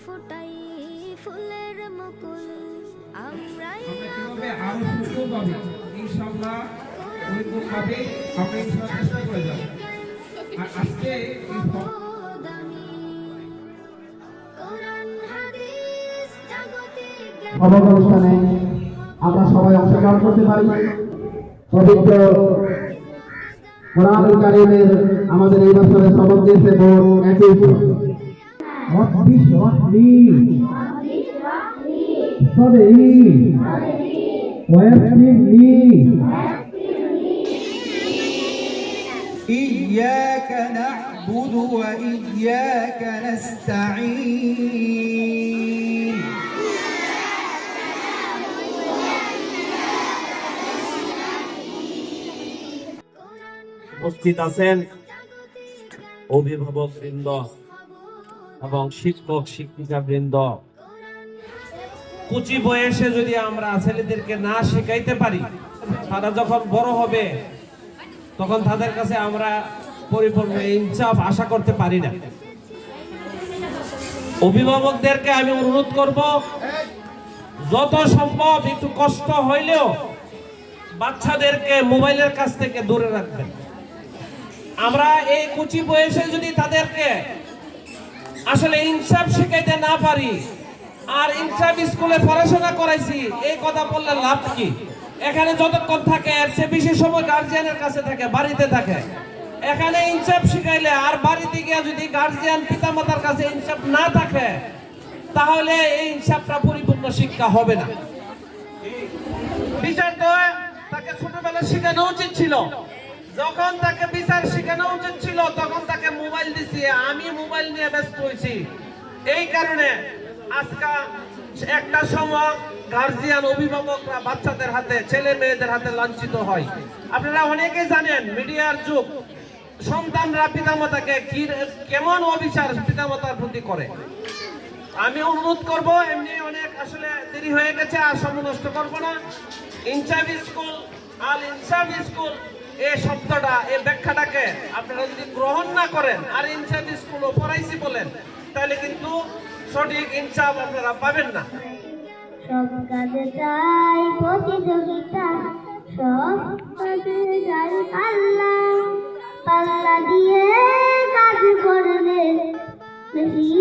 ফুটাই ফুলের মুকুল আমরাই কিভাবে আরো সুন্দরভাবে ইনশাআল্লাহ ওইরকমভাবে আমরা ইনশাআল্লাহ চেষ্টা করে যাব। আর আজকে এই সবক অনুষ্ঠানে আমরা সবাই অংশগ্রহণ করতে পারি। পবিত্র কোরআনুল কারীমের আমাদের এই বছরের সবক দিয়েছে বোর্ড 21 ربي اشرح لي صدري ويسر لي إياك نعبد وإياك نستعين উপস্থিত আছেন অভিভাবক বৃন্দ এবং শিক্ষক শিক্ষিকা বৃন্দ। কুচি বয়সে যদি আমরা ছেলেদেরকে না শেখাইতে পারি, তারা যখন বড় হবে তখন তাদের কাছে আমরা পরিপূর্ণ ইনসাফ আশা করতে পারি না। অভিভাবকদেরকে আমি অনুরোধ করব, যত সম্ভব একটু কষ্ট হইলেও বাচ্চাদেরকে মোবাইলের কাছ থেকে দূরে রাখবেন। আমরা এই কুচি বয়সে যদি তাদেরকে আসলে ইনসাফ শিখাইতে না পারি, আর ইনসাফ স্কুলে পড়াশোনা করাইছি এই কথা বললে লাভ কি? এখানে যতক্ষণ থাকে এর চেয়ে বেশি সময় গার্জিয়ানের কাছে থাকে, বাড়িতে থাকে। এখানে ইনসাফ শিখাইলে আর বাড়িতে গিয়ে যদি গার্জিয়ান পিতামাতার কাছে ইনসাফ না থাকে, তাহলে এই ইনসাফটা পরিপূর্ণ শিক্ষা হবে না। বিচার তো তাকে ছোটবেলায় শেখানো উচিত ছিল। যখন তাকে বিচার শেখানো উচিত ছিল তখন তাকে মোবাইল দিছি, আমি মোবাইল নিয়ে ব্যস্ত হয়েছি। এই কারণে আজকে একটা সময় গার্জিয়ান অভিভাবকরা বাচ্চাদের হাতে, ছেলে মেয়েদের হাতে লাঞ্ছিত হয়। আপনারা অনেকেই জানেন, মিডিয়ার যুগ, সন্তানরা পিতামাতাকে কেমন অবিচার পিতামাতার প্রতি করে। আমি অনুরোধ করব, এমনি অনেক আসলে দেরি হয়ে গেছে, আর সময় নষ্ট করব না। ইনসাফ স্কুল, আল ইনসাফ স্কুল, এই শব্দটা, এই ব্যাখ্যাটাকে আপনারা যদি গ্রহণ না করেন আর ইনসাফ স্কুলও পড়াইছি বলেন, তাহলে কিন্তু সঠিক ইনসাফ আপনারা পাবেন না। সব কাজে চাই প্রতিযোগিতা, সব কাজে চাই পাল্লা, পাল্লা দিয়ে কাজ করলে বেশি